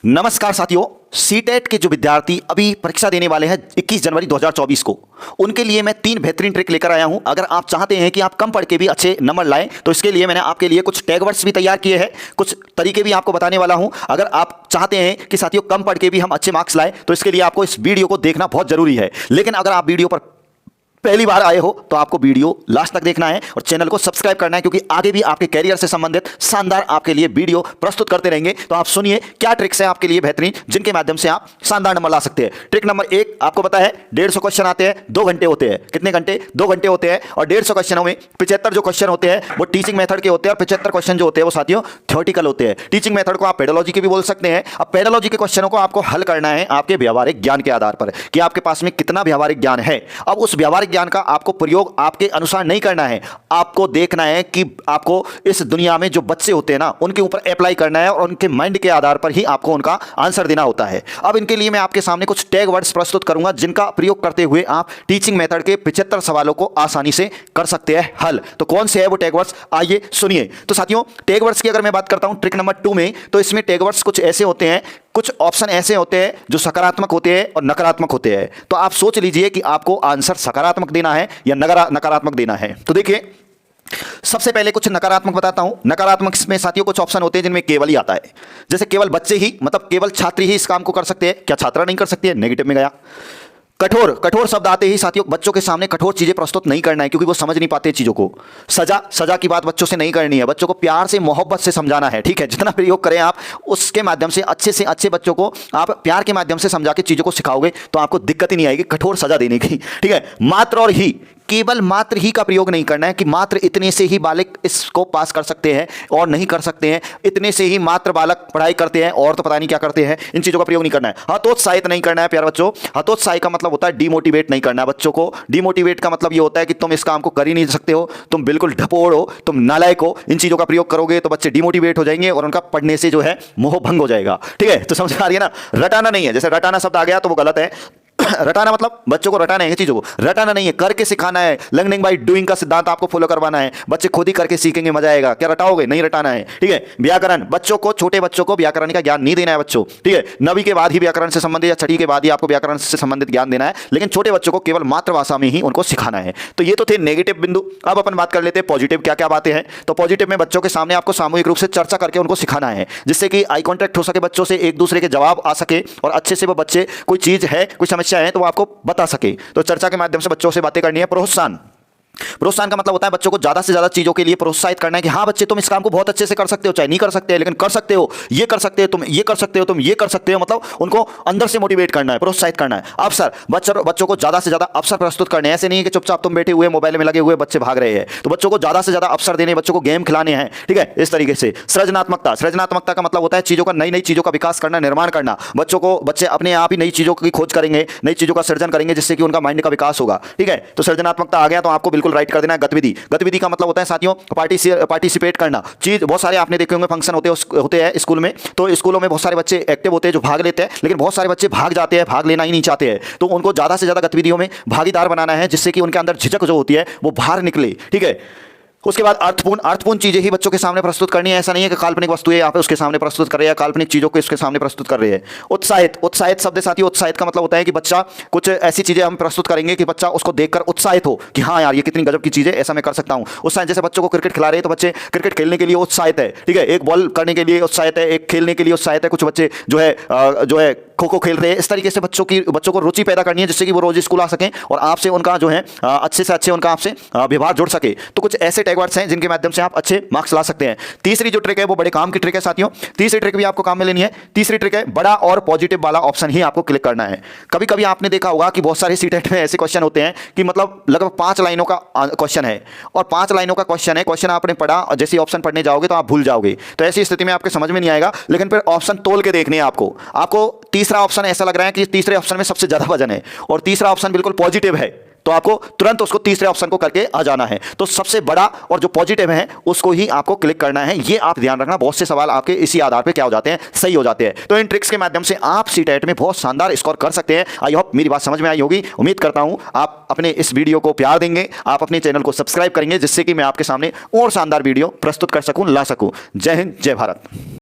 नमस्कार साथियों, सीटेट के जो विद्यार्थी अभी परीक्षा देने वाले हैं 21 जनवरी 2024 को, उनके लिए मैं 3 बेहतरीन ट्रिक लेकर आया हूं। अगर आप चाहते हैं कि आप कम पढ़ के भी अच्छे नंबर लाएं तो इसके लिए मैंने आपके लिए कुछ टैग वर्ड्स भी तैयार किए हैं, कुछ तरीके भी आपको बताने वाला हूं। अगर आप चाहते हैं कि साथियों कम पढ़ के भी हम अच्छे मार्क्स लाएं तो इसके लिए आपको इस वीडियो को देखना बहुत जरूरी है। लेकिन अगर आप वीडियो पर पहली बार आए हो तो आपको वीडियो लास्ट तक देखना है और चैनल को सब्सक्राइब करना है, क्योंकि आगे भी आपके कैरियर से संबंधित शानदार आपके लिए वीडियो प्रस्तुत करते रहेंगे। तो आप सुनिए क्या ट्रिक्स हैं आपके लिए बेहतरीन, जिनके माध्यम से आप शानदार नंबर ला सकते हैं। ट्रिक नंबर 1 आपको पता है 150 क्वेश्चन आते हैं, 2 घंटे होते हैं। कितने घंटे? 2 घंटे होते हैं। और 150 क्वेश्चनों में 75 जो क्वेश्चन होते हैं वो टीचिंग मेथड के होते हैं और 75 क्वेश्चन जो होते हैं वो साथियों थ्योरेटिकल होते हैं। टीचिंग मेथड को आप पेडोलॉजी के भी बोल सकते हैं। अब पेडोलॉजी के क्वेश्चनों को आपको हल करना है आपके व्यवहारिक ज्ञान के आधार पर कि आपके पास में कितना व्यवहारिक ज्ञान है। अब उस व्यवहारिक ज्ञान का आपको प्रयोग आपके अनुसार नहीं करना है, आपको देखना है कि आपको इस दुनिया में जो बच्चे होते हैं ना उनके ऊपर अप्लाई करना है और उनके माइंड के आधार पर ही आपको उनका आंसर देना होता है। अब इनके लिए मैं आपके सामने कुछ टैग वर्ड्स प्रस्तुत करूंगा जिनका प्रयोग करते हुए आप टीचिंग मेथड के 75 सवालों को आसानी से कर सकते हैं हल। तो कौन से है वो टैग वर्ड्स, आइए सुनिए। तो साथियों टैग वर्ड्स की अगर मैं बात करता हूं ट्रिक नंबर 2 में, तो इसमें टैग वर्ड्स कुछ ऐसे होते हैं, कुछ ऑप्शन ऐसे होते हैं जो सकारात्मक होते हैं और नकारात्मक होते हैं। तो आप सोच लीजिए कि आपको आंसर सकारात्मक देना है या नकारात्मक देना है। तो देखिए सबसे पहले कुछ नकारात्मक बताता हूं। नकारात्मक में साथियों कुछ ऑप्शन होते हैं जिनमें केवल ही आता है, जैसे केवल बच्चे ही, मतलब केवल छात्र ही इस काम को कर सकते हैं। क्या छात्रा नहीं कर सकती है? नेगेटिव में गया। कठोर शब्द आते ही साथियों बच्चों के सामने कठोर चीजें प्रस्तुत नहीं करना है, क्योंकि वो समझ नहीं पाते चीजों को। सजा की बात बच्चों से नहीं करनी है, बच्चों को प्यार से मोहब्बत से समझाना है। ठीक है, जितना प्रयोग करें आप उसके माध्यम से अच्छे बच्चों को आप प्यार के माध्यम से समझा के चीजों को सिखाओगे तो आपको दिक्कत ही नहीं आएगी कठोर सजा देने की। ठीक है, मात्र और ही, केवल मात्र ही का प्रयोग नहीं करना है कि मात्र इतने से ही बालक इसको पास कर सकते हैं और नहीं कर सकते हैं, इतने से ही मात्र बालक पढ़ाई करते हैं और तो पता नहीं क्या करते हैं। इन चीजों का प्रयोग नहीं करना है। हतोत्साहित नहीं करना है प्यारे बच्चों। हतोत्साहित का मतलब होता है डिमोटिवेट नहीं करना है बच्चों को। डिमोटिवेट का मतलब ये होता है कि तुम इस काम को कर ही नहीं सकते हो, तुम बिल्कुल ढपोड़ हो, तुम नालायक हो। इन चीजों का प्रयोग करोगे तो बच्चे डिमोटिवेट हो जाएंगे और उनका पढ़ने से जो है मोह भंग हो जाएगा। ठीक है, तो समझ आ रही है ना। रटाना नहीं है, जैसे रटाना शब्द आ गया तो वो गलत है। रटाना मतलब बच्चों को रटाना है, चीजों को रटाना नहीं है, करके सिखाना है। लर्निंग बाय डूइंग का सिद्धांत आपको फॉलो करवाना है। बच्चे खुद ही करके सीखेंगे, मजा आएगा। क्या रटाओगे? नहीं रटाना है। ठीक है, व्याकरण, बच्चों को, छोटे बच्चों को व्याकरण का ज्ञान नहीं देना है बच्चों। ठीक है, 9वीं के बाद ही व्याकरण से संबंधित या 6ठी के बाद ही आपको व्याकरण से संबंधित ज्ञान देना है, लेकिन छोटे बच्चों को केवल मातृभाषा में ही उनको सिखाना है। तो ये तो थे नेगेटिव बिंदु। अब अपन बात कर लेते हैं पॉजिटिव, क्या क्या बातें हैं। तो पॉजिटिव में बच्चों के सामने आपको सामूहिक रूप से चर्चा करके उनको सिखाना है, जिससे कि आई कॉन्टैक्ट हो सके बच्चों से, एक दूसरे के जवाब आ सके और अच्छे से वो बच्चे कोई चीज है, कोई समस्या है तो वो आपको बता सके। तो चर्चा के माध्यम से बच्चों से बातें करनी है। प्रोत्साहन का मतलब होता है बच्चों को ज्यादा से ज्यादा चीजों के लिए प्रोत्साहित करना है कि हाँ बच्चे तुम इस काम को बहुत अच्छे से कर सकते हो, चाहे नहीं कर सकते लेकिन कर सकते हो, ये कर सकते हो, तुम ये कर सकते हो, तुम ये कर सकते हो। मतलब उनको अंदर से मोटिवेट करना है, प्रोत्साहित करना है। अवसर, बच्चों को ज्यादा से ज्यादा अवसर प्रस्तुत करने हैं। ऐसे नहीं है कि चुपचाप तुम बैठे हुए मोबाइल में लगे हुए बच्चे भाग रहे हैं। तो बच्चों को ज्यादा से ज्यादा अवसर देने, बच्चों को गेम खिलाने हैं। ठीक है, इस तरीके से। सृजनात्मकता का मतलब होता है चीजों का, नई चीजों का विकास करना, निर्माण करना। बच्चे अपने आप ही नई चीजों की खोज करेंगे, नई चीजों का सृजन करेंगे, जिससे कि उनका माइंड का विकास होगा। ठीक है, तो सृजनात्मकता आ गया तो आपको बिल्कुल राइट कर देना है। गतिविधि का मतलब होता है साथियों पार्टिसिपेट करना। चीज बहुत सारे आपने देखे होंगे फंक्शन होते हैं स्कूल में, तो स्कूलों में बहुत सारे बच्चे एक्टिव होते हैं जो भाग लेते हैं, लेकिन बहुत सारे बच्चे भाग जाते हैं, भाग लेना ही नहीं चाहते हैं। तो उनको ज्यादा से ज्यादा गतिविधियों में भागीदार बनाना है, जिससे कि उनके अंदर झिझक जो होती है वो बाहर निकले। ठीक है, उसके बाद अर्थपूर्ण चीजें ही बच्चों के सामने प्रस्तुत करनी है। ऐसा नहीं है कि काल्पनिक वस्तुएं यहाँ पे उसके सामने प्रस्तुत कर रहे हैं, काल्पनिक चीजों को इसके सामने प्रस्तुत कर रहे हैं। उत्साहित शब्द साथियों, उत्साहित का मतलब होता है कि बच्चा कुछ ऐसी चीजें हम प्रस्तुत करेंगे कि बच्चा उसको देखकर उत्साहित हो कि हाँ यार ये कितनी गजब की चीज है, ऐसा मैं कर सकता हूँ। उत्साहित, जैसे बच्चों को क्रिकेट खिला रहे हैं तो बच्चे क्रिकेट खेलने के लिए उत्साहित है। ठीक है, एक बॉल करने के लिए उत्साहित है, एक खेलने के लिए उत्साहित है। कुछ बच्चे जो है खो खेल रहे हैं। इस तरीके से बच्चों को रुचि पैदा करनी है, जिससे कि वो रोज स्कूल आ सकें और आपसे उनका जो है अच्छे से अच्छे उनका आपसे व्यवहार जुड़ सके। तो कुछ ऐसे टैग वर्ड्स हैं जिनके माध्यम से आप अच्छे मार्क्स ला सकते हैं। तीसरी जो ट्रिक है वो बड़े काम की ट्रिक है साथियों। तीसरी ट्रिक भी आपको काम में लेनी है। तीसरी ट्रिक है बड़ा और पॉजिटिव वाला ऑप्शन ही आपको क्लिक करना है। कभी कभी आपने देखा होगा कि बहुत सारे सीटेट में ऐसे क्वेश्चन होते हैं कि मतलब लगभग 5 लाइनों का क्वेश्चन है और 5 लाइनों का क्वेश्चन है। क्वेश्चन आपने पढ़ा और जैसे ऑप्शन पढ़ने जाओगे तो आप भूल जाओगे। तो ऐसी स्थिति में आपके समझ में नहीं आएगा, लेकिन फिर ऑप्शन तोल के देखने हैं आपको तीसरा ऑप्शन ऐसा लग रहा है कि तीसरे ऑप्शन में सबसे ज्यादा वजन है और तीसरा ऑप्शन बिल्कुल पॉजिटिव है, तो आपको तुरंत उसको तीसरे ऑप्शन को करके आ जाना है। तो सबसे बड़ा और जो पॉजिटिव है उसको ही आपको क्लिक करना है। ये आप ध्यान रखना, बहुत से सवाल आपके इसी आधार पे क्या हो जाते हैं, सही हो जाते हैं। तो इन ट्रिक्स के माध्यम से आप सीटेट में बहुत शानदार स्कोर कर सकते हैं। आई होप मेरी बात समझ में आई होगी। उम्मीद करता हूं आप अपने इस वीडियो को प्यार देंगे, आप अपने चैनल को सब्सक्राइब करेंगे, जिससे कि मैं आपके सामने और शानदार वीडियो प्रस्तुत कर सकूं, ला सकूं। जय हिंद, जय भारत।